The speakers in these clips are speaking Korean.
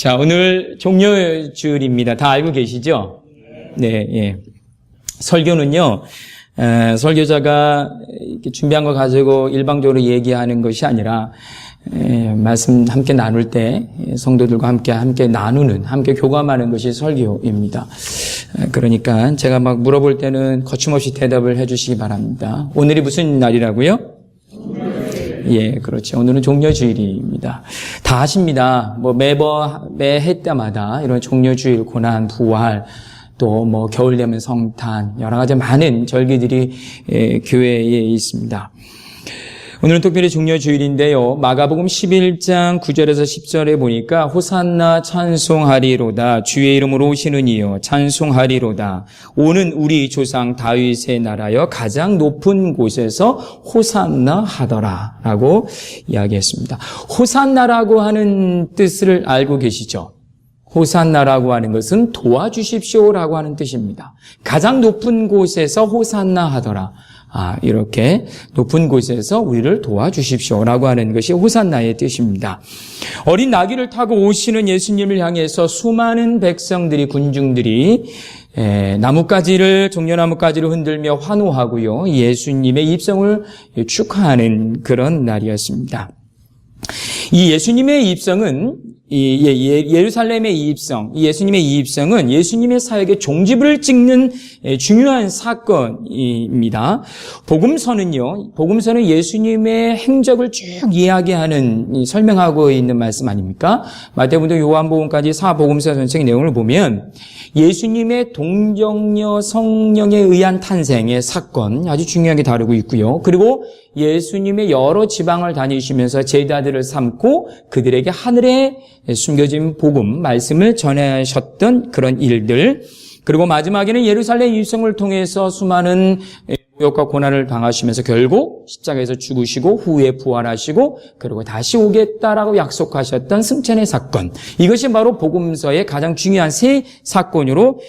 자, 오늘 종려주일입니다. 다 알고 계시죠? 네, 예. 설교는요, 설교자가 이렇게 준비한 거 가지고 일방적으로 얘기하는 것이 아니라, 말씀 함께 나눌 때 성도들과 함께 나누는, 함께 교감하는 것이 설교입니다. 그러니까 제가 막 물어볼 때는 거침없이 대답을 해주시기 바랍니다. 오늘이 무슨 날이라고요? 예, 그렇죠. 오늘은 종려주일입니다. 다 아십니다. 매해 때마다 이런 종려주일, 고난, 부활, 또 겨울 되면 성탄, 여러 가지 많은 절기들이 교회에 있습니다. 오늘은 특별히 종려주일인데요. 마가복음 11장 9절에서 10절에 보니까 호산나 찬송하리로다. 주의 이름으로 오시는 이여 찬송하리로다. 오는 우리 조상 다윗의 나라여 가장 높은 곳에서 호산나 하더라 라고 이야기했습니다. 호산나라고 하는 뜻을 알고 계시죠? 호산나라고 하는 것은 도와주십시오라고 하는 뜻입니다. 가장 높은 곳에서 호산나 하더라. 이렇게 높은 곳에서 우리를 도와주십시오라고 하는 것이 호산나의 뜻입니다. 어린 나귀를 타고 오시는 예수님을 향해서 수많은 백성들이, 군중들이 종려나무가지를 흔들며 환호하고요. 예수님의 입성을 축하하는 그런 날이었습니다. 이 예수님의 입성은 예루살렘의 예수님의 입성은 예수님의 사역의 종지부를 찍는 중요한 사건입니다. 복음서는 예수님의 행적을 쭉 이야기하는, 설명하고 있는 말씀 아닙니까? 마태복음부터 요한복음까지 사복음서 전체의 내용을 보면 예수님의 동정녀 성령에 의한 탄생의 사건 아주 중요하게 다루고 있고요. 그리고 예수님의 여러 지방을 다니시면서 제자들을 삼고 그들에게 하늘에 숨겨진 복음, 말씀을 전하셨던 그런 일들, 그리고 마지막에는 예루살렘 입성을 통해서 수많은 모욕과 고난을 당하시면서 결국 십자가에서 죽으시고 후에 부활하시고 그리고 다시 오겠다라고 약속하셨던 승천의 사건, 이것이 바로 복음서의 가장 중요한 세 사건으로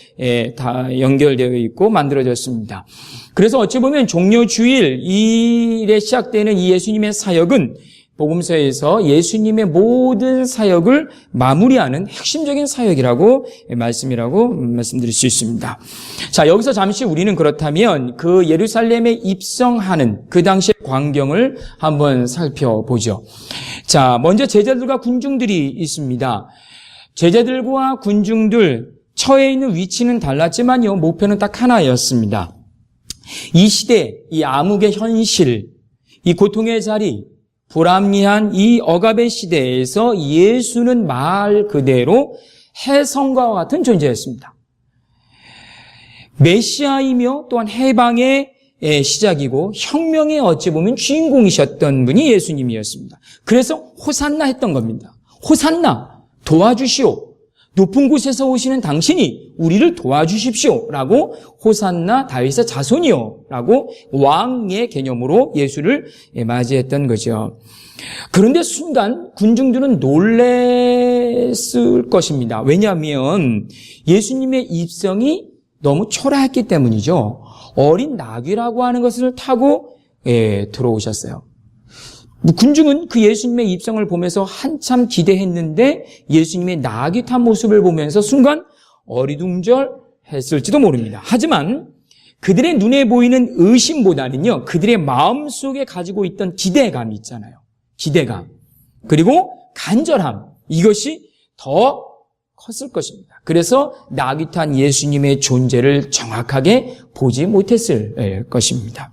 다 연결되어 있고 만들어졌습니다. 그래서 어찌 보면 종려주일에 시작되는 이 예수님의 사역은 복음서에서 예수님의 모든 사역을 마무리하는 핵심적인 사역이라고 말씀드릴 수 있습니다. 자, 여기서 잠시 우리는 그렇다면 그 예루살렘에 입성하는 그 당시의 광경을 한번 살펴보죠. 자, 먼저 제자들과 군중들이 있습니다. 제자들과 군중들 처해 있는 위치는 달랐지만요, 목표는 딱 하나였습니다. 이 시대, 이 암흑의 현실, 이 고통의 자리, 불합리한 이 억압의 시대에서 예수는 말 그대로 해성과 같은 존재였습니다. 메시아이며 또한 해방의 시작이고 혁명의 어찌 보면 주인공이셨던 분이 예수님이었습니다. 그래서 호산나 했던 겁니다. 호산나, 도와주시오. 높은 곳에서 오시는 당신이 우리를 도와주십시오 라고, 호산나 다윗의 자손이요 라고 왕의 개념으로 예수를 맞이했던 거죠. 그런데 순간 군중들은 놀랬을 것입니다. 왜냐하면 예수님의 입성이 너무 초라했기 때문이죠. 어린 나귀라고 하는 것을 타고 들어오셨어요. 군중은 그 예수님의 입성을 보면서 한참 기대했는데 예수님의 나귀 탄 모습을 보면서 순간 어리둥절했을지도 모릅니다. 하지만 그들의 눈에 보이는 의심보다는요, 그들의 마음속에 가지고 있던 기대감 있잖아요. 기대감. 그리고 간절함. 이것이 더 컸을 것입니다. 그래서 나귀 탄 예수님의 존재를 정확하게 보지 못했을 것입니다.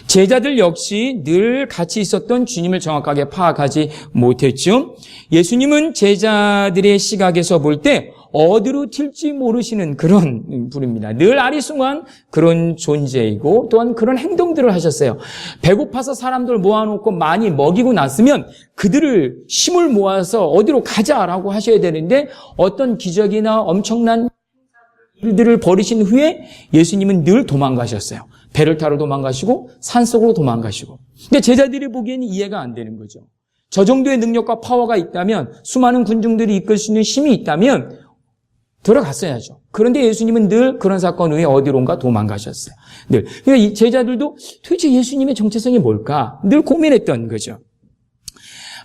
제자들 역시 늘 같이 있었던 주님을 정확하게 파악하지 못했죠. 예수님은 제자들의 시각에서 볼 때 어디로 튈지 모르시는 그런 분입니다. 늘 아리송한 그런 존재이고 또한 그런 행동들을 하셨어요. 배고파서 사람들 모아놓고 많이 먹이고 났으면 그들을 힘을 모아서 어디로 가자라고 하셔야 되는데 어떤 기적이나 엄청난 일들을 벌이신 후에 예수님은 늘 도망가셨어요. 배를 타러 도망가시고 산속으로 도망가시고. 근데 제자들이 보기에는 이해가 안 되는 거죠. 저 정도의 능력과 파워가 있다면, 수많은 군중들이 이끌 수 있는 힘이 있다면 들어갔어야죠. 그런데 예수님은 늘 그런 사건 후에 어디론가 도망가셨어요. 늘. 그러니까 이 제자들도 도대체 예수님의 정체성이 뭘까? 늘 고민했던 거죠.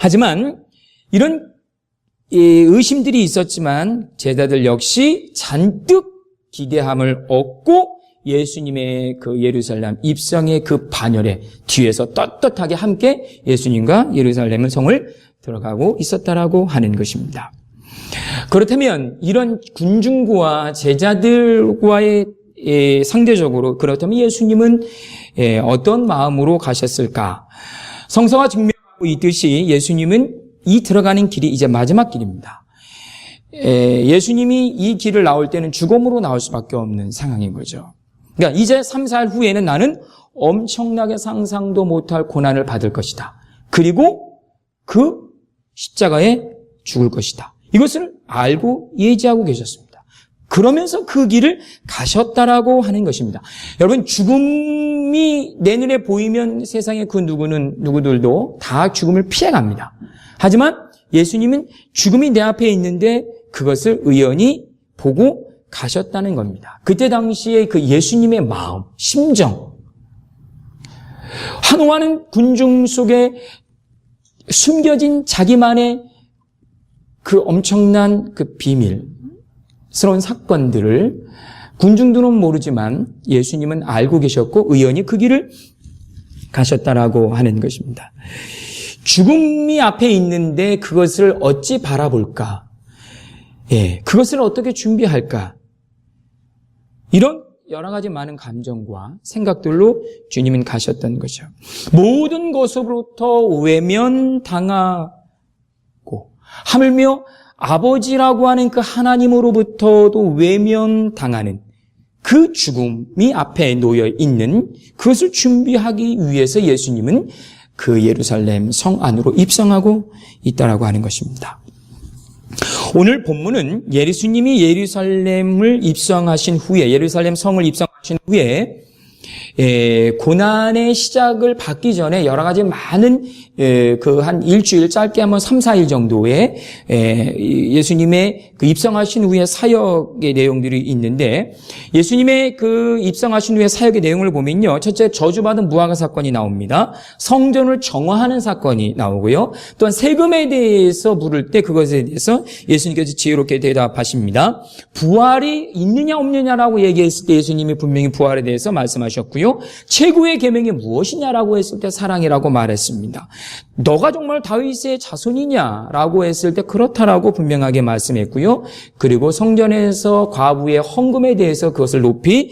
하지만 이런 의심들이 있었지만 제자들 역시 잔뜩 기대함을 얻고 예수님의 그 예루살렘 입성의 그 반열에 뒤에서 떳떳하게 함께 예수님과 예루살렘 성을 들어가고 있었다라고 하는 것입니다. 그렇다면 이런 군중과 제자들과의 상대적으로 그렇다면 예수님은 어떤 마음으로 가셨을까? 성서가 증명하고 있듯이 예수님은 이 들어가는 길이 이제 마지막 길입니다. 예수님이 이 길을 나올 때는 죽음으로 나올 수밖에 없는 상황인 거죠. 그러니까 이제 3, 4일 후에는 나는 엄청나게 상상도 못할 고난을 받을 것이다. 그리고 그 십자가에 죽을 것이다. 이것을 알고 예지하고 계셨습니다. 그러면서 그 길을 가셨다라고 하는 것입니다. 여러분, 죽음이 내 눈에 보이면 세상의 그 누구들도 다 죽음을 피해갑니다. 하지만 예수님은 죽음이 내 앞에 있는데 그것을 의연히 보고 가셨다는 겁니다. 그때 당시에 그 예수님의 마음, 심정, 환호하는 군중 속에 숨겨진 자기만의 그 엄청난 그 비밀스러운 사건들을 군중들은 모르지만 예수님은 알고 계셨고 의연히 그 길을 가셨다라고 하는 것입니다. 죽음이 앞에 있는데 그것을 어찌 바라볼까? 그것을 어떻게 준비할까? 이런 여러 가지 많은 감정과 생각들로 주님은 가셨던 거죠. 모든 것으로부터 외면당하고 하물며 아버지라고 하는 그 하나님으로부터도 외면당하는 그 죽음이 앞에 놓여 있는 그것을 준비하기 위해서 예수님은 그 예루살렘 성 안으로 입성하고 있다라고 하는 것입니다. 오늘 본문은 예수님이 예루살렘을 입성하신 후에, 예루살렘 성을 입성하신 후에 고난의 시작을 받기 전에 여러 가지 많은 그 한 일주일, 짧게 하면 3, 4일 정도의 예수님의 그 입성하신 후에 사역의 내용들이 있는데, 예수님의 그 입성하신 후에 사역의 내용을 보면요, 첫째 저주받은 무화과 사건이 나옵니다. 성전을 정화하는 사건이 나오고요, 또한 세금에 대해서 물을 때 그것에 대해서 예수님께서 지혜롭게 대답하십니다. 부활이 있느냐 없느냐라고 얘기했을 때 예수님이 분명히 부활에 대해서 말씀하셨고요, 최고의 계명이 무엇이냐라고 했을 때 사랑이라고 말했습니다. 너가 정말 다윗의 자손이냐라고 했을 때 그렇다라고 분명하게 말씀했고요. 그리고 성전에서 과부의 헌금에 대해서 그것을 높이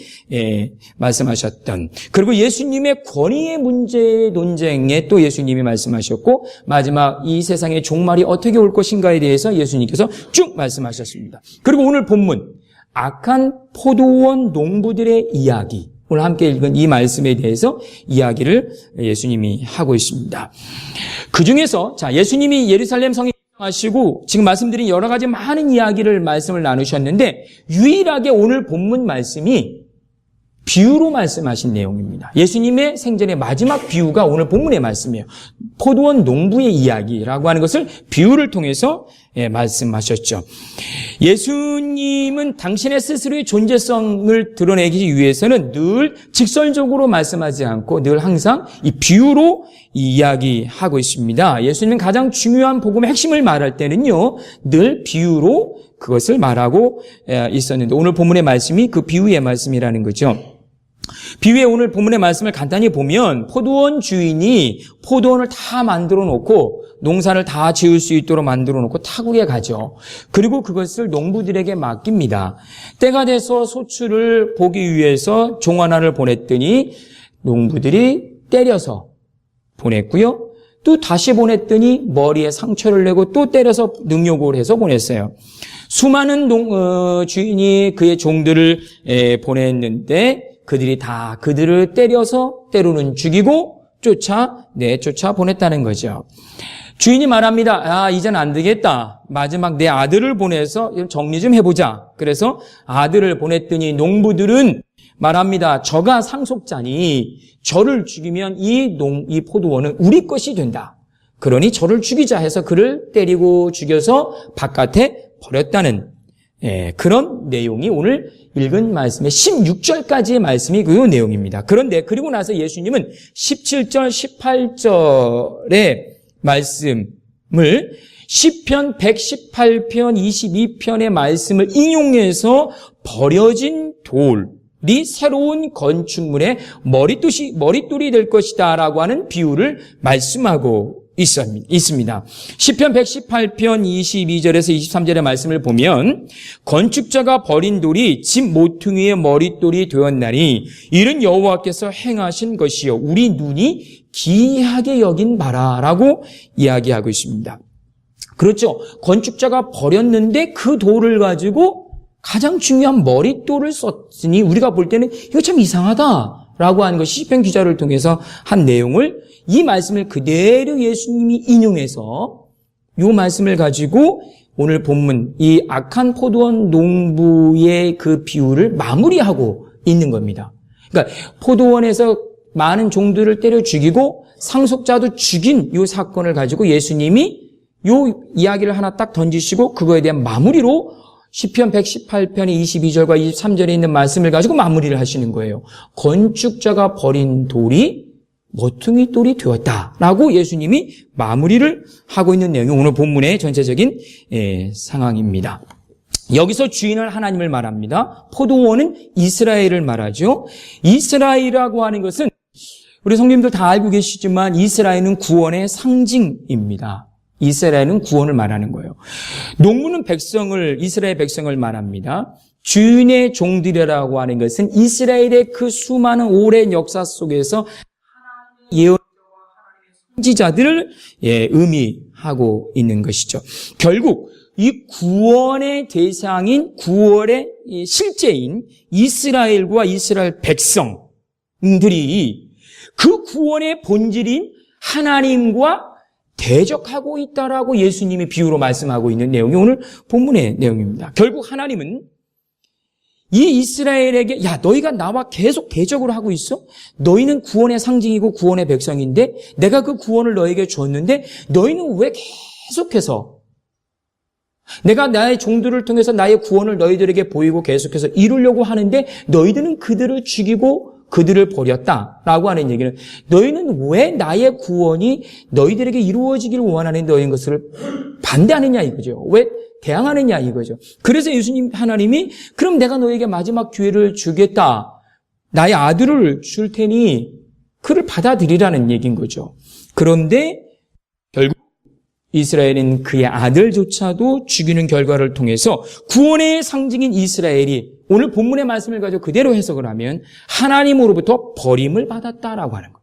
말씀하셨던, 그리고 예수님의 권위의 문제 논쟁에 또 예수님이 말씀하셨고, 마지막 이 세상의 종말이 어떻게 올 것인가에 대해서 예수님께서 쭉 말씀하셨습니다. 그리고 오늘 본문 악한 포도원 농부들의 이야기, 오늘 함께 읽은 이 말씀에 대해서 이야기를 예수님이 하고 있습니다. 그 중에서 예수님이 예루살렘 성에 입성하시고 지금 말씀드린 여러 가지 많은 이야기를 말씀을 나누셨는데, 유일하게 오늘 본문 말씀이 비유로 말씀하신 내용입니다. 예수님의 생전의 마지막 비유가 오늘 본문의 말씀이에요. 포도원 농부의 이야기라고 하는 것을 비유를 통해서 말씀하셨죠. 예수님은 당신의 스스로의 존재성을 드러내기 위해서는 늘 직설적으로 말씀하지 않고 늘 항상 이 비유로 이야기하고 있습니다. 예수님은 가장 중요한 복음의 핵심을 말할 때는요, 늘 비유로 그것을 말하고 있었는데, 오늘 본문의 말씀이 그 비유의 말씀이라는 거죠. 비유의 오늘 본문의 말씀을 간단히 보면, 포도원 주인이 포도원을 다 만들어 놓고 농사를 다 지을 수 있도록 만들어 놓고 타국에 가죠. 그리고 그것을 농부들에게 맡깁니다. 때가 돼서 소출을 보기 위해서 종 하나를 보냈더니 농부들이 때려서 보냈고요, 또 다시 보냈더니 머리에 상처를 내고 또 때려서 능욕을 해서 보냈어요. 수많은 주인이 그의 종들을 보냈는데 그들이 다 그들을 때려서 때로는 죽이고 내쫓아 보냈다는 거죠. 주인이 말합니다. 이젠 안 되겠다. 마지막 내 아들을 보내서 정리 좀 해보자. 그래서 아들을 보냈더니 농부들은 말합니다. 저가 상속자니 저를 죽이면 이 포도원은 우리 것이 된다. 그러니 저를 죽이자 해서 그를 때리고 죽여서 바깥에 버렸다는 그런 내용이 오늘 읽은 말씀의 16절까지의 말씀이 그 내용입니다. 그런데 그리고 나서 예수님은 17절, 18절의 말씀을 시편 118편 22편의 말씀을 인용해서 버려진 돌이 새로운 건축물의 머릿돌이 될 것이다 라고 하는 비유를 말씀하고 있습니다. 시편 118편 22절에서 23절의 말씀을 보면 건축자가 버린 돌이 집 모퉁이의 머릿돌이 되었나니 이는 여호와께서 행하신 것이요 우리 눈이 기이하게 여긴 바라라고 이야기하고 있습니다. 그렇죠. 건축자가 버렸는데 그 돌을 가지고 가장 중요한 머릿돌을 썼으니 우리가 볼 때는 이거 참 이상하다라고 하는 것이 시편 기자를 통해서 한 내용을 이 말씀을 그대로 예수님이 인용해서 이 말씀을 가지고 오늘 본문 이 악한 포도원 농부의 그 비유를 마무리하고 있는 겁니다. 그러니까 포도원에서 많은 종들을 때려 죽이고 상속자도 죽인 이 사건을 가지고 예수님이 이 이야기를 하나 딱 던지시고 그거에 대한 마무리로 시편 118편의 22절과 23절에 있는 말씀을 가지고 마무리를 하시는 거예요. 건축자가 버린 돌이 모퉁이 돌이 되었다라고 예수님이 마무리를 하고 있는 내용이 오늘 본문의 전체적인 상황입니다. 여기서 주인은 하나님을 말합니다. 포도원은 이스라엘을 말하죠. 이스라엘이라고 하는 것은 우리 성님들 다 알고 계시지만 이스라엘은 구원의 상징입니다. 이스라엘은 구원을 말하는 거예요. 농부는 이스라엘 백성을 말합니다. 주인의 종들이라고 하는 것은 이스라엘의 그 수많은 오랜 역사 속에서 예언자와 하나님의 선지자들을 의미하고 있는 것이죠. 결국 이 구원의 대상인 구원의 실제인 이스라엘과 이스라엘 백성들이 그 구원의 본질인 하나님과 대적하고 있다라고 예수님이 비유로 말씀하고 있는 내용이 오늘 본문의 내용입니다. 결국 하나님은 이 이스라엘에게 야 너희가 나와 계속 대적을 하고 있어? 너희는 구원의 상징이고 구원의 백성인데 내가 그 구원을 너에게 줬는데 너희는 왜 계속해서 내가 나의 종들을 통해서 나의 구원을 너희들에게 보이고 계속해서 이루려고 하는데 너희들은 그들을 죽이고 그들을 버렸다라고 하는 얘기는 너희는 왜 나의 구원이 너희들에게 이루어지기를 원하는 너희인 것을 반대하느냐 이거죠. 왜 대항하느냐 이거죠. 그래서 예수님 하나님이 그럼 내가 너에게 마지막 기회를 주겠다. 나의 아들을 줄 테니 그를 받아들이라는 얘기인 거죠. 그런데 결국 이스라엘은 그의 아들조차도 죽이는 결과를 통해서 구원의 상징인 이스라엘이 오늘 본문의 말씀을 가지고 그대로 해석을 하면 하나님으로부터 버림을 받았다라고 하는 거예요.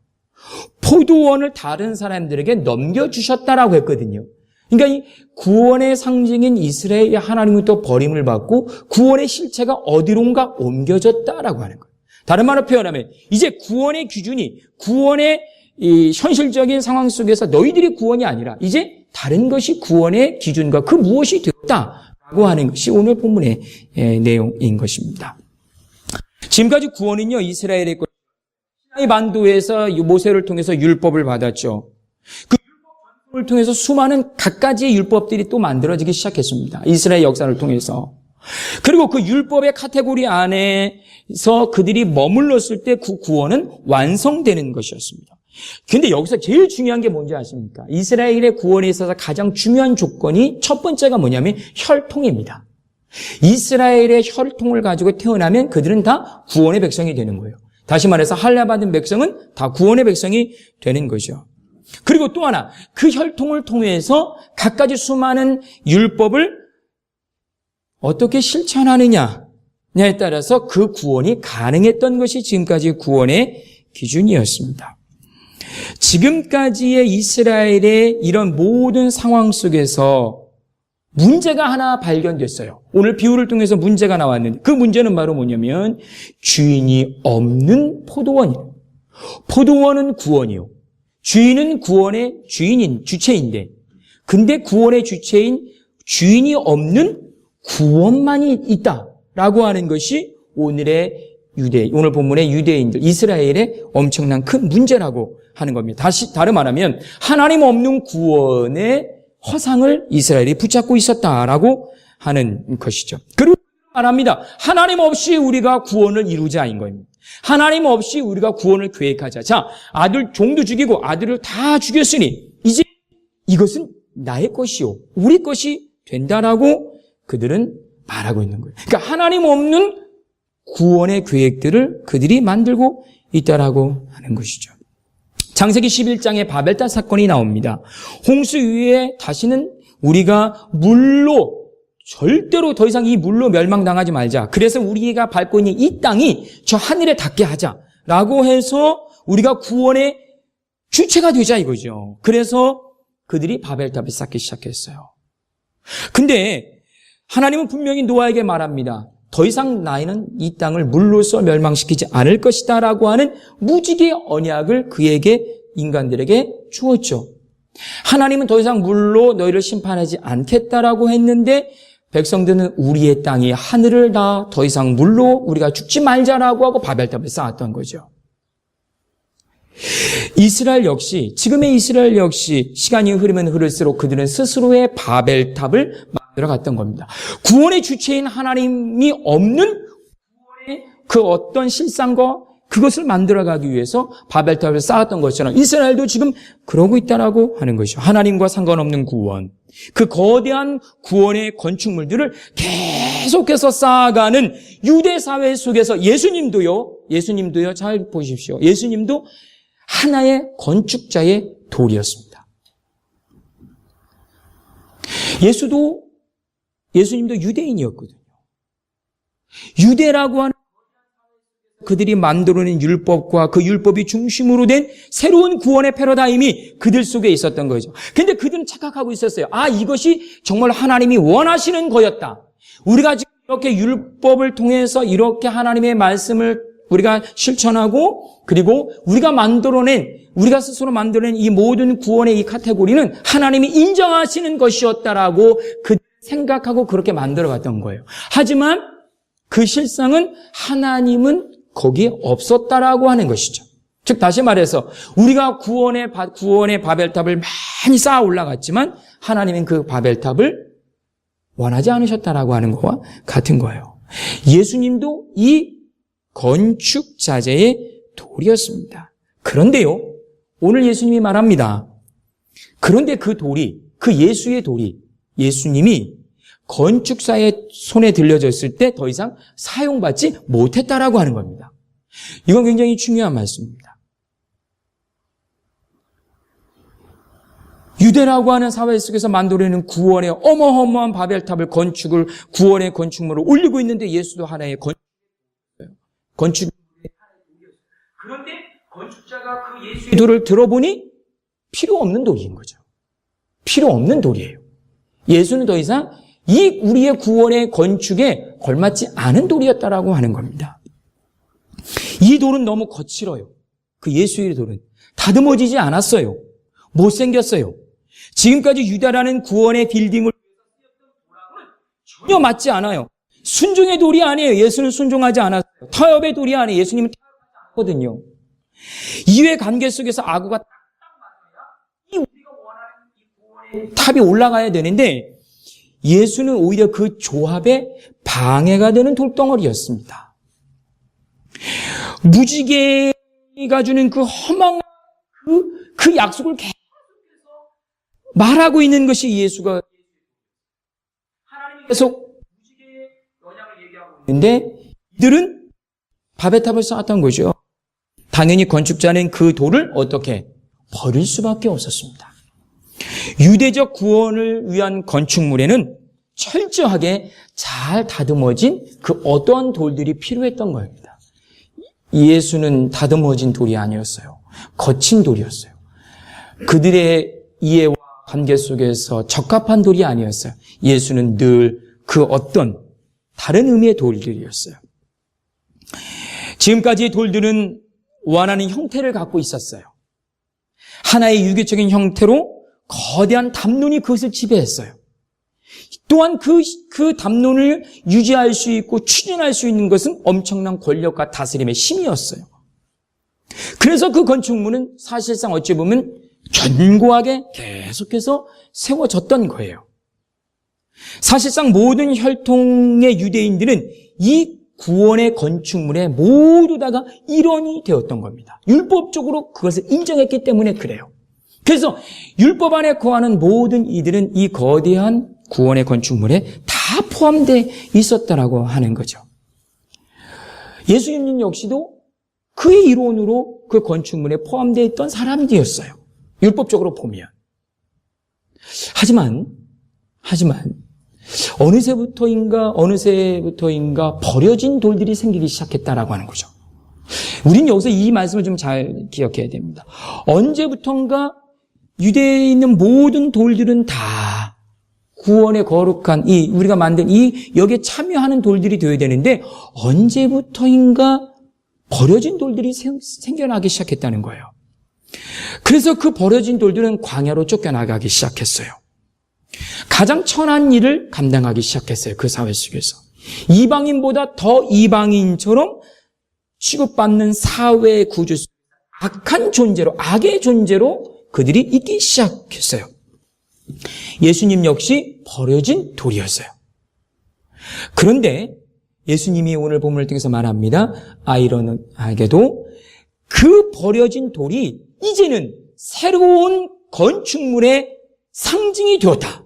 포도원을 다른 사람들에게 넘겨주셨다라고 했거든요. 그러니까 이 구원의 상징인 이스라엘이 하나님으로부터 버림을 받고 구원의 실체가 어디론가 옮겨졌다라고 하는 거예요. 다른 말로 표현하면 이제 구원의 기준이 구원의 이 현실적인 상황 속에서 너희들이 구원이 아니라 이제 다른 것이 구원의 기준과 그 무엇이 되었다라고 하는 것이 오늘 본문의 내용인 것입니다. 지금까지 구원은요 이스라엘의 것 시나이 반도에서 모세를 통해서 율법을 받았죠. 그 율법을 통해서 수많은 갖가지의 율법들이 또 만들어지기 시작했습니다. 이스라엘 역사를 통해서. 그리고 그 율법의 카테고리 안에서 그들이 머물렀을 때 그 구원은 완성되는 것이었습니다. 근데 여기서 제일 중요한 게 뭔지 아십니까? 이스라엘의 구원에 있어서 가장 중요한 조건이 첫 번째가 뭐냐면 혈통입니다. 이스라엘의 혈통을 가지고 태어나면 그들은 다 구원의 백성이 되는 거예요. 다시 말해서 할례받은 백성은 다 구원의 백성이 되는 거죠. 그리고 또 하나, 그 혈통을 통해서 갖가지 수많은 율법을 어떻게 실천하느냐에 따라서 그 구원이 가능했던 것이 지금까지 구원의 기준이었습니다. 지금까지의 이스라엘의 이런 모든 상황 속에서 문제가 하나 발견됐어요. 오늘 비유를 통해서 문제가 나왔는데 그 문제는 바로 뭐냐면 주인이 없는 포도원이에요. 포도원은 구원이요. 주인은 구원의 주체인데 근데 구원의 주체인 주인이 없는 구원만이 있다라고 하는 것이 오늘 본문의 유대인들, 이스라엘의 엄청난 큰 문제라고 하는 겁니다. 다른 말하면 하나님 없는 구원의 허상을 이스라엘이 붙잡고 있었다라고 하는 것이죠. 그리고 말합니다. 하나님 없이 우리가 구원을 이루자인 겁니다. 하나님 없이 우리가 구원을 계획하자. 자, 종도 죽이고 아들을 다 죽였으니 이제 이것은 나의 것이요, 우리 것이 된다라고 그들은 말하고 있는 거예요. 그러니까 하나님 없는 구원의 계획들을 그들이 만들고 있다라고 하는 것이죠. 창세기 11장에 바벨탑 사건이 나옵니다. 홍수 이후에 다시는 우리가 물로 절대로 더 이상 이 물로 멸망당하지 말자. 그래서 우리가 밟고 있는 이 땅이 저 하늘에 닿게 하자라고 해서 우리가 구원의 주체가 되자 이거죠. 그래서 그들이 바벨탑을 쌓기 시작했어요. 근데 하나님은 분명히 노아에게 말합니다. 더 이상 나는 이 땅을 물로써 멸망시키지 않을 것이다 라고 하는 무지개의 언약을 그에게, 인간들에게 주었죠. 하나님은 더 이상 물로 너희를 심판하지 않겠다라고 했는데 백성들은 우리의 땅이 하늘을 다 더 이상 물로 우리가 죽지 말자라고 하고 바벨탑을 쌓았던 거죠. 이스라엘 역시, 지금의 이스라엘 역시 시간이 흐르면 흐를수록 그들은 스스로의 바벨탑을 만들어 갔던 겁니다. 구원의 주체인 하나님이 없는 구원의 그 어떤 실상과 그것을 만들어가기 위해서 바벨탑을 쌓았던 것처럼 이스라엘도 지금 그러고 있다라고 하는 것이죠. 하나님과 상관없는 구원, 그 거대한 구원의 건축물들을 계속해서 쌓아가는 유대 사회 속에서 예수님도요, 잘 보십시오. 예수님도 하나의 건축자의 돌이었습니다. 예수님도 유대인이었거든요. 유대라고 하는 그들이 만들어낸 율법과 그 율법이 중심으로 된 새로운 구원의 패러다임이 그들 속에 있었던 거죠. 근데 그들은 착각하고 있었어요. 이것이 정말 하나님이 원하시는 거였다. 우리가 지금 이렇게 율법을 통해서 이렇게 하나님의 말씀을 우리가 실천하고 그리고 우리가 스스로 만들어낸 이 모든 구원의 이 카테고리는 하나님이 인정하시는 것이었다라고 그 생각하고 그렇게 만들어갔던 거예요. 하지만 그 실상은 하나님은 거기에 없었다라고 하는 것이죠. 즉 다시 말해서 우리가 구원의 바벨탑을 많이 쌓아 올라갔지만 하나님은 그 바벨탑을 원하지 않으셨다라고 하는 것과 같은 거예요. 예수님도 이 건축자재의 돌이었습니다. 그런데요, 오늘 예수님이 말합니다. 그런데 그 돌이, 그 예수의 돌이, 예수님이 건축사의 손에 들려졌을 때 더 이상 사용받지 못했다라고 하는 겁니다. 이건 굉장히 중요한 말씀입니다. 유대라고 하는 사회 속에서 만들어내는 구원의 어마어마한 바벨탑을 구원의 건축물을 올리고 있는데 예수도 하나의 건축. 그런데 건축자가 그 예수의 돌을 들어보니 필요 없는 돌인 거죠. 필요 없는 돌이에요. 예수는 더 이상 이 우리의 구원의 건축에 걸맞지 않은 돌이었다라고 하는 겁니다. 이 돌은 너무 거칠어요. 그 예수의 돌은 다듬어지지 않았어요. 못생겼어요. 지금까지 유다라는 구원의 빌딩을 전혀 맞지 않아요. 순종의 돌이 아니에요. 예수는 순종하지 않았어요. 타협의 돌이 아니에요. 예수님은 타협하지 않거든요. 이외 관계 속에서 아구가 딱 맞아야 이 우리가 원하는 이 구원의 탑이 올라가야 되는데 예수는 오히려 그 조합에 방해가 되는 돌덩어리였습니다. 무지개가 주는 그 허망한 그 약속을 계속해서 말하고 있는 것이 예수가 하나님이 계속 무지개의 언약을 얘기하고 있는데 이들은 바벨탑을 쌓았던 거죠. 당연히 건축자는 그 돌을 어떻게 버릴 수밖에 없었습니다. 유대적 구원을 위한 건축물에는 철저하게 잘 다듬어진 그 어떠한 돌들이 필요했던 겁니다. 예수는 다듬어진 돌이 아니었어요. 거친 돌이었어요. 그들의 이해와 관계 속에서 적합한 돌이 아니었어요. 예수는 늘 그 어떤 다른 의미의 돌들이었어요. 지금까지의 돌들은 원하는 형태를 갖고 있었어요. 하나의 유기적인 형태로 거대한 담론이 그것을 지배했어요. 또한 그 담론을 유지할 수 있고 추진할 수 있는 것은 엄청난 권력과 다스림의 힘이었어요. 그래서 그 건축물은 사실상 어찌 보면 견고하게 계속해서 세워졌던 거예요. 사실상 모든 혈통의 유대인들은 이 구원의 건축물에 모두 다가 일원이 되었던 겁니다. 율법적으로 그것을 인정했기 때문에 그래요. 그래서 율법 안에 거하는 모든 이들은 이 거대한 구원의 건축물에 다 포함되어 있었다라고 하는 거죠. 예수님 역시도 그의 이론으로 그 건축물에 포함되어 있던 사람들이었어요. 율법적으로 보면. 하지만 어느새부터인가 버려진 돌들이 생기기 시작했다라고 하는 거죠. 우린 여기서 이 말씀을 좀 잘 기억해야 됩니다. 언제부턴가 유대에 있는 모든 돌들은 다 구원의 거룩한 우리가 만든 여기에 참여하는 돌들이 되어야 되는데 언제부터인가 버려진 돌들이 생겨나기 시작했다는 거예요. 그래서 그 버려진 돌들은 광야로 쫓겨나가기 시작했어요. 가장 천한 일을 감당하기 시작했어요. 그 사회 속에서. 이방인보다 더 이방인처럼 취급받는 사회 구조 속 악한 존재로, 악의 존재로 그들이 있기 시작했어요. 예수님 역시 버려진 돌이었어요. 그런데 예수님이 오늘 본문을 통해서 말합니다. 아이러니하게도 그 버려진 돌이 이제는 새로운 건축물의 상징이 되었다.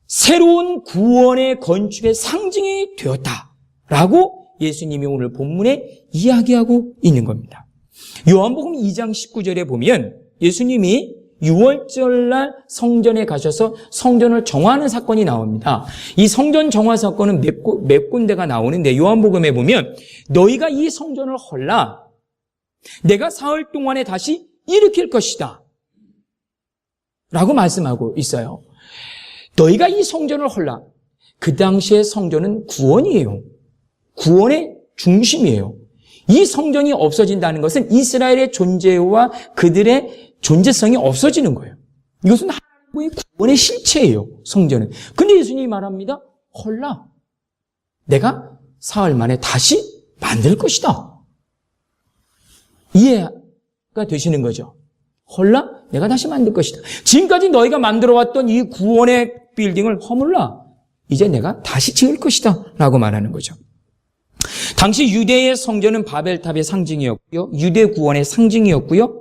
새로운 구원의 건축의 상징이 되었다라고 예수님이 오늘 본문에 이야기하고 있는 겁니다. 요한복음 2장 19절에 보면 예수님이 6월절 날 성전에 가셔서 성전을 정화하는 사건이 나옵니다. 이 성전 정화 사건은 몇 군데가 나오는데 요한복음에 보면 너희가 이 성전을 헐라 내가 사흘 동안에 다시 일으킬 것이다 라고 말씀하고 있어요. 너희가 이 성전을 헐라. 그 당시의 성전은 구원이에요. 구원의 중심이에요. 이 성전이 없어진다는 것은 이스라엘의 존재와 그들의 존재성이 없어지는 거예요. 이것은 하나님의 구원의 실체예요. 성전은. 근데 예수님이 말합니다. 헐라. 내가 사흘 만에 다시 만들 것이다. 이해가 되시는 거죠. 헐라. 내가 다시 만들 것이다. 지금까지 너희가 만들어왔던 이 구원의 빌딩을 허물라. 이제 내가 다시 지을 것이다. 라고 말하는 거죠. 당시 유대의 성전은 바벨탑의 상징이었고요. 유대 구원의 상징이었고요.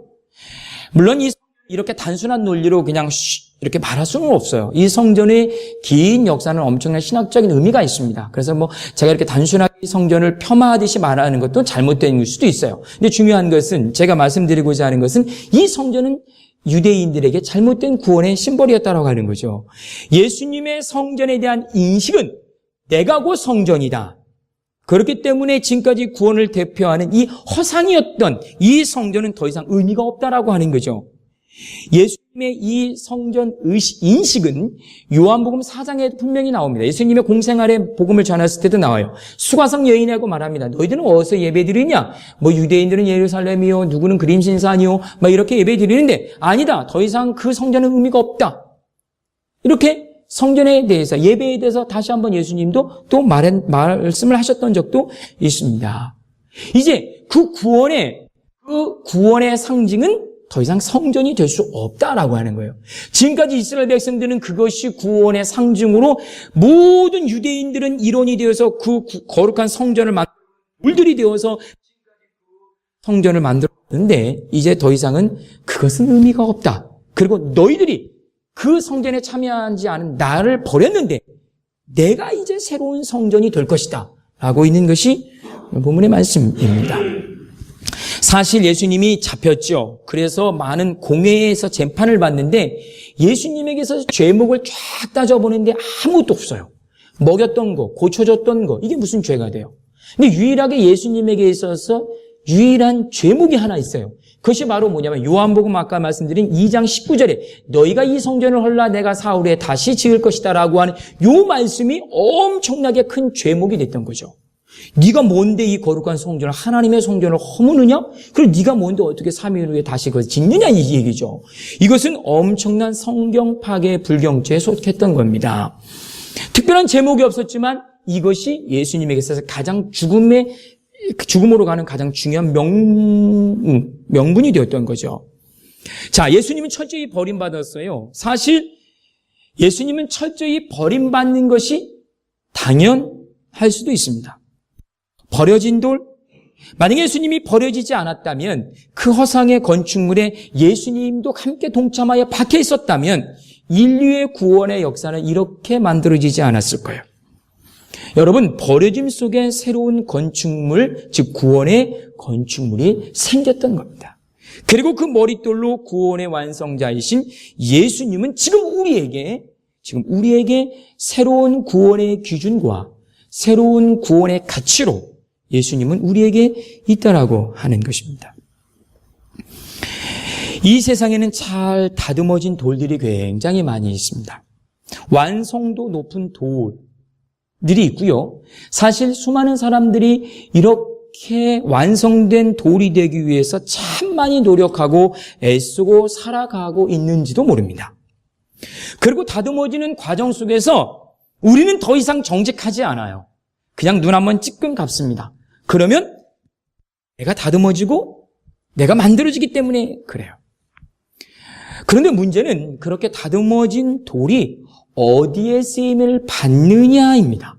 물론 이렇게 단순한 논리로 그냥 이렇게 말할 수는 없어요. 이 성전의 긴 역사는 엄청난 신학적인 의미가 있습니다. 그래서 제가 이렇게 단순하게 이 성전을 폄하하듯이 말하는 것도 잘못된 수도 있어요. 근데 중요한 것은 제가 말씀드리고자 하는 것은 이 성전은 유대인들에게 잘못된 구원의 심벌이었다라고 하는 거죠. 예수님의 성전에 대한 인식은 내가 곧 성전이다. 그렇기 때문에 지금까지 구원을 대표하는 이 허상이었던 이 성전은 더 이상 의미가 없다라고 하는 거죠. 예수님의 이 성전 인식은 요한복음 4장에 분명히 나옵니다. 예수님의 공생활에 복음을 전했을 때도 나와요. 수가성 여인하고 말합니다. 너희들은 어디서 예배드리냐? 유대인들은 예루살렘이요, 누구는 그림신산이요, 이렇게 예배드리는데 아니다. 더 이상 그 성전은 의미가 없다. 이렇게 성전에 대해서, 예배에 대해서 다시 한번 예수님도 또 말씀을 하셨던 적도 있습니다. 이제 그 구원의 상징은 더 이상 성전이 될 수 없다라고 하는 거예요. 지금까지 이스라엘 백성들은 그것이 구원의 상징으로 모든 유대인들은 일원이 되어서 그 거룩한 성전을 물들이 되어서 성전을 만들었는데 이제 더 이상은 그것은 의미가 없다. 그리고 너희들이 그 성전에 참여하지 않은 나를 버렸는데 내가 이제 새로운 성전이 될 것이다 라고 있는 것이 본문의 말씀입니다. 사실 예수님이 잡혔죠. 그래서 많은 공회에서 재판을 받는데 예수님에게서 죄목을 쫙 따져보는데 아무것도 없어요. 먹였던 거, 고쳐줬던 거, 이게 무슨 죄가 돼요? 근데 유일하게 예수님에게 있어서 유일한 죄목이 하나 있어요. 그것이 바로 뭐냐면 요한복음 아까 말씀드린 2장 19절에 너희가 이 성전을 헐라 내가 사흘 후에 다시 지을 것이다 라고 하는 요 말씀이 엄청나게 큰 죄목이 됐던 거죠. 네가 뭔데 이 거룩한 성전을, 하나님의 성전을 허무느냐? 그리고 네가 뭔데 어떻게 3일 후에 다시 그걸 짓느냐 이 얘기죠. 이것은 엄청난 성경 파괴 불경죄에 속했던 겁니다. 특별한 제목이 없었지만 이것이 예수님에게 있어서 가장 죽음으로 가는 가장 중요한 명분이 되었던 거죠. 자, 예수님은 철저히 버림받았어요. 사실 예수님은 철저히 버림받는 것이 당연할 수도 있습니다. 버려진 돌, 만약에 예수님이 버려지지 않았다면 그 허상의 건축물에 예수님도 함께 동참하여 박혀 있었다면 인류의 구원의 역사는 이렇게 만들어지지 않았을 거예요. 여러분, 버려짐 속에 새로운 건축물, 즉 구원의 건축물이 생겼던 겁니다. 그리고 그 머릿돌로 구원의 완성자이신 예수님은 지금 우리에게 새로운 구원의 기준과 새로운 구원의 가치로 예수님은 우리에게 있다라고 하는 것입니다. 이 세상에는 잘 다듬어진 돌들이 굉장히 많이 있습니다. 완성도 높은 돌들이 있고요. 사실 수많은 사람들이 이렇게 완성된 돌이 되기 위해서 참 많이 노력하고 애쓰고 살아가고 있는지도 모릅니다. 그리고 다듬어지는 과정 속에서 우리는 더 이상 정직하지 않아요. 그냥 눈 한번 찔끔 감습니다. 그러면 내가 다듬어지고 내가 만들어지기 때문에 그래요. 그런데 문제는 그렇게 다듬어진 돌이 어디에 쓰임을 받느냐입니다.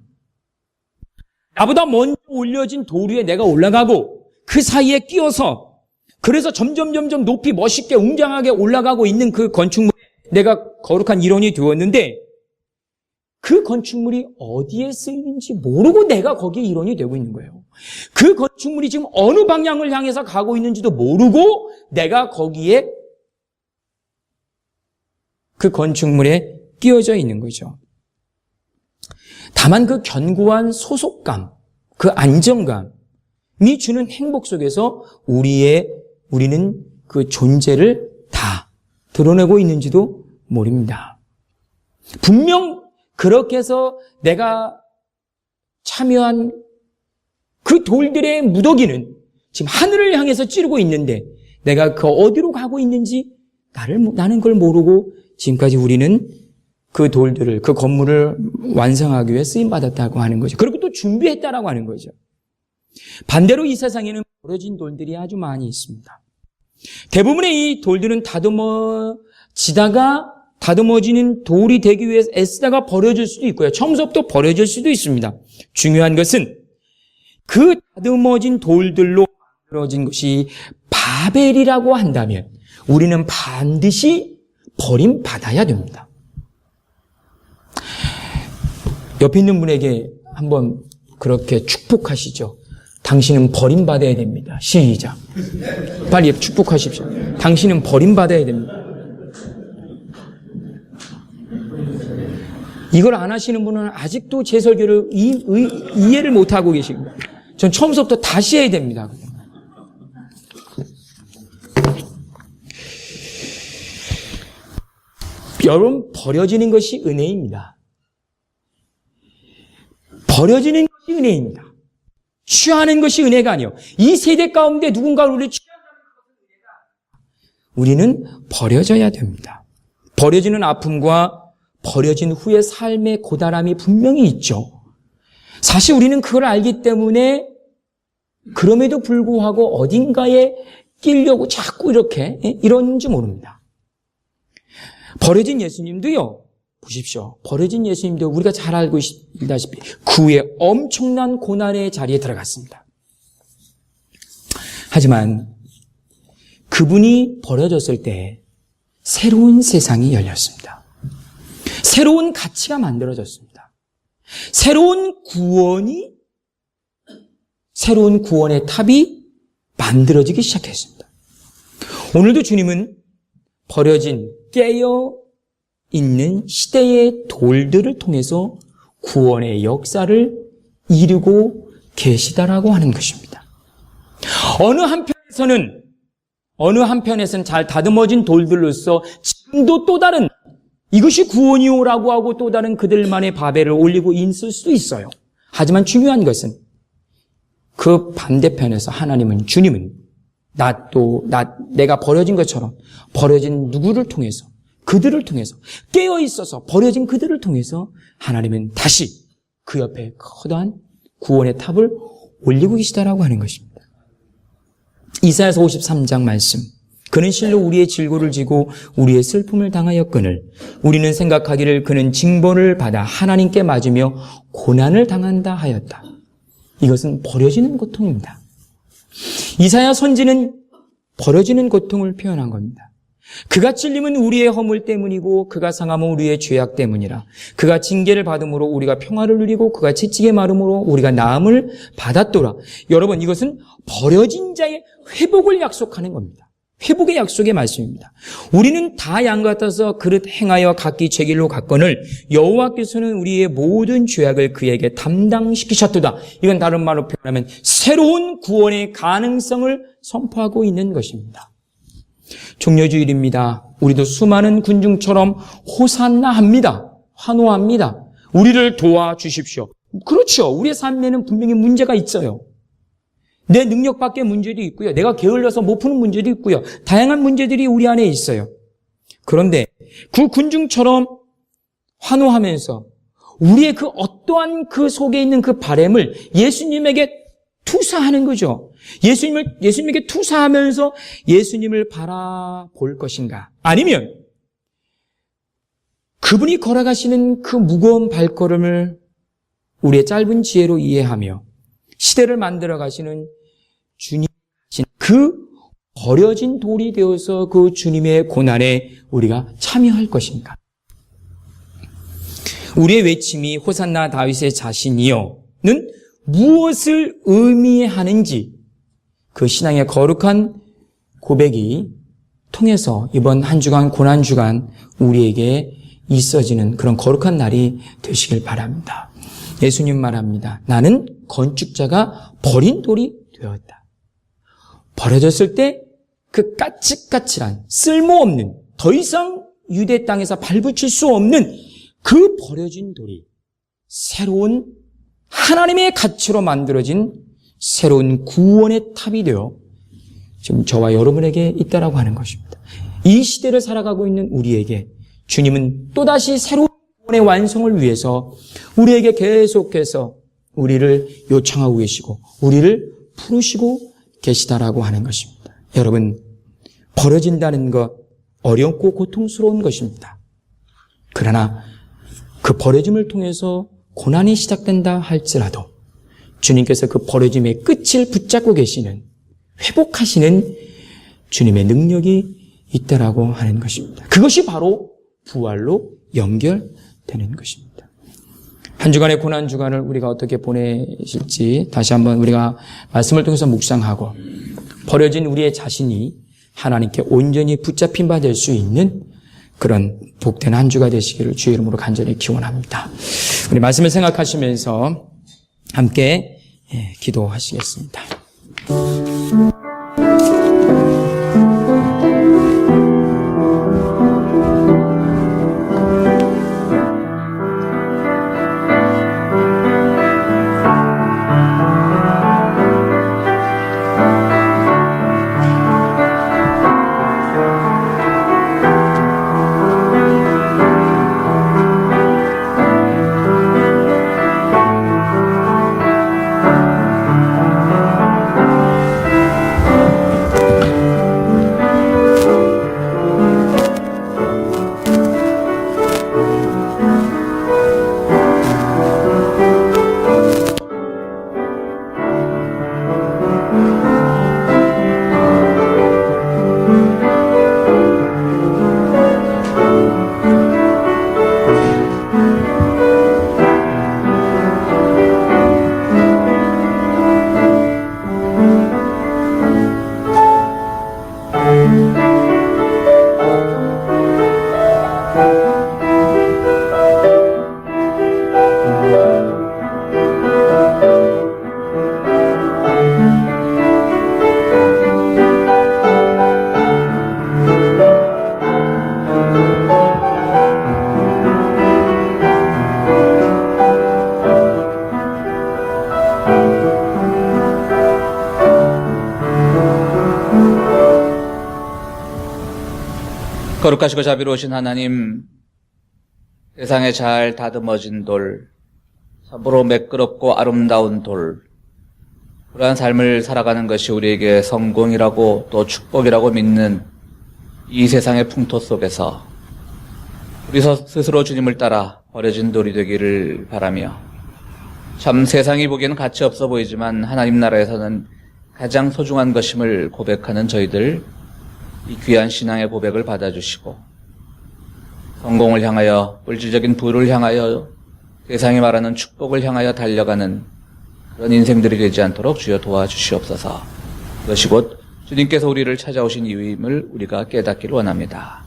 나보다 먼저 올려진 돌 위에 내가 올라가고 그 사이에 끼어서 그래서 점점 높이 멋있게 웅장하게 올라가고 있는 그 건축물에 내가 거룩한 일원이 되었는데 그 건축물이 어디에 쓰이는지 모르고 내가 거기에 일원이 되고 있는 거예요. 그 건축물이 지금 어느 방향을 향해서 가고 있는지도 모르고 내가 거기에 그 건축물에 끼어져 있는 거죠. 다만 그 견고한 소속감, 그 안정감이 주는 행복 속에서 우리는 그 존재를 다 드러내고 있는지도 모릅니다. 분명 그렇게 해서 내가 참여한 그 돌들의 무더기는 지금 하늘을 향해서 찌르고 있는데 내가 그 어디로 가고 있는지 나는 그걸 모르고 지금까지 우리는 그 돌들을, 그 건물을 완성하기 위해 쓰임받았다고 하는 거죠. 그리고 또 준비했다라고 하는 거죠. 반대로 이 세상에는 버려진 돌들이 아주 많이 있습니다. 대부분의 이 돌들은 다듬어지는 돌이 되기 위해서 애쓰다가 버려질 수도 있고요. 처음부터 버려질 수도 있습니다. 중요한 것은 그 다듬어진 돌들로 만들어진 것이 바벨이라고 한다면 우리는 반드시 버림받아야 됩니다. 옆에 있는 분에게 한번 그렇게 축복하시죠. 당신은 버림받아야 됩니다. 시작. 빨리 축복하십시오. 당신은 버림받아야 됩니다. 이걸 안 하시는 분은 아직도 제 설교를 이해를 못하고 계십니다. 전 처음부터 다시 해야 됩니다. 여러분, 버려지는 것이 은혜입니다. 버려지는 것이 은혜입니다. 취하는 것이 은혜가 아니에요. 이 세대 가운데 누군가를 우리 취한다는 것은 은혜가 아니에요. 우리는 버려져야 됩니다. 버려지는 아픔과 버려진 후의 삶의 고달함이 분명히 있죠. 사실 우리는 그걸 알기 때문에 그럼에도 불구하고 어딘가에 끼려고 자꾸 이러는지 모릅니다. 버려진 예수님도요. 보십시오. 버려진 예수님도 우리가 잘 알고 있다시피 그 후에 엄청난 고난의 자리에 들어갔습니다. 하지만 그분이 버려졌을 때 새로운 세상이 열렸습니다. 새로운 가치가 만들어졌습니다. 새로운 구원의 탑이 만들어지기 시작했습니다. 오늘도 주님은 버려진 깨어 있는 시대의 돌들을 통해서 구원의 역사를 이루고 계시다라고 하는 것입니다. 어느 한편에서는 잘 다듬어진 돌들로서 지금도 또 다른 이것이 구원이오라고 하고 또 다른 그들만의 바벨을 올리고 있을 수도 있어요. 하지만 중요한 것은 그 반대편에서 주님은 내가 버려진 것처럼 버려진 누구를 통해서 그들을 통해서 깨어있어서 버려진 그들을 통해서 하나님은 다시 그 옆에 커다란 구원의 탑을 올리고 계시다라고 하는 것입니다. 이사야서 53장 말씀. 그는 실로 우리의 질고를 지고 우리의 슬픔을 당하였거늘 우리는 생각하기를 그는 징벌을 받아 하나님께 맞으며 고난을 당한다 하였다. 이것은 버려지는 고통입니다. 이사야 선지는 버려지는 고통을 표현한 겁니다. 그가 찔림은 우리의 허물 때문이고 그가 상함은 우리의 죄악 때문이라. 그가 징계를 받음으로 우리가 평화를 누리고 그가 채찍에 마름으로 우리가 나음을 받았도라. 여러분, 이것은 버려진 자의 회복을 약속하는 겁니다. 회복의 약속의 말씀입니다. 우리는 다 양 같아서 그릇 행하여 각기 제 길로 갔거늘 여호와께서는 우리의 모든 죄악을 그에게 담당시키셨도다. 이건 다른 말로 표현하면 새로운 구원의 가능성을 선포하고 있는 것입니다. 종려주일입니다. 우리도 수많은 군중처럼 호산나합니다. 환호합니다. 우리를 도와주십시오. 그렇죠. 우리의 삶에는 분명히 문제가 있어요. 내 능력 밖의 문제도 있고요. 내가 게을러서 못 푸는 문제도 있고요. 다양한 문제들이 우리 안에 있어요. 그런데 그 군중처럼 환호하면서 우리의 그 어떠한 그 속에 있는 그 바램을 예수님에게 투사하는 거죠. 예수님에게 투사하면서 예수님을 바라볼 것인가? 아니면 그분이 걸어가시는 그 무거운 발걸음을 우리의 짧은 지혜로 이해하며 시대를 만들어 가시는 주님, 그 버려진 돌이 되어서 그 주님의 고난에 우리가 참여할 것인가? 우리의 외침이 호산나 다윗의 자신이여는 무엇을 의미하는지 그 신앙의 거룩한 고백이 통해서 이번 한 주간 고난 주간 우리에게 있어지는 그런 거룩한 날이 되시길 바랍니다. 예수님 말합니다. 나는 건축자가 버린 돌이 되었다. 버려졌을 때 그 까칠까칠한 쓸모없는 더 이상 유대 땅에서 발붙일 수 없는 그 버려진 돌이 새로운 하나님의 가치로 만들어진 새로운 구원의 탑이 되어 지금 저와 여러분에게 있다라고 하는 것입니다. 이 시대를 살아가고 있는 우리에게 주님은 또다시 새로운 구원의 완성을 위해서 우리에게 계속해서 우리를 요청하고 계시고 우리를 부르시고 계시다라고 하는 것입니다. 여러분, 버려진다는 것 어렵고 고통스러운 것입니다. 그러나 그 버려짐을 통해서 고난이 시작된다 할지라도 주님께서 그 버려짐의 끝을 붙잡고 계시는 회복하시는 주님의 능력이 있다라고 하는 것입니다. 그것이 바로 부활로 연결되는 것입니다. 한 주간의 고난 주간을 우리가 어떻게 보내실지 다시 한번 우리가 말씀을 통해서 묵상하고 버려진 우리의 자신이 하나님께 온전히 붙잡힌 바 될 수 있는 그런 복된 한 주가 되시기를 주의 이름으로 간절히 기원합니다. 우리 말씀을 생각하시면서 함께 기도하시겠습니다. 거룩하시고 자비로우신 하나님, 세상에 잘 다듬어진 돌, 참으로 매끄럽고 아름다운 돌, 그러한 삶을 살아가는 것이 우리에게 성공이라고 또 축복이라고 믿는 이 세상의 풍토 속에서 우리 스스로 주님을 따라 버려진 돌이 되기를 바라며, 참 세상이 보기에는 가치 없어 보이지만 하나님 나라에서는 가장 소중한 것임을 고백하는 저희들 이 귀한 신앙의 고백을 받아주시고 성공을 향하여 물질적인 부를 향하여 세상이 말하는 축복을 향하여 달려가는 그런 인생들이 되지 않도록 주여 도와주시옵소서. 그것이 곧 주님께서 우리를 찾아오신 이유임을 우리가 깨닫기를 원합니다.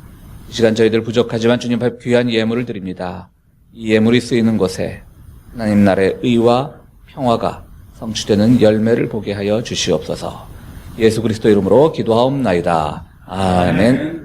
이 시간 저희들 부족하지만 주님 앞에 귀한 예물을 드립니다. 이 예물이 쓰이는 곳에 하나님 나라의 의와 평화가 성취되는 열매를 보게 하여 주시옵소서. 예수 그리스도 이름으로 기도하옵나이다. 아멘.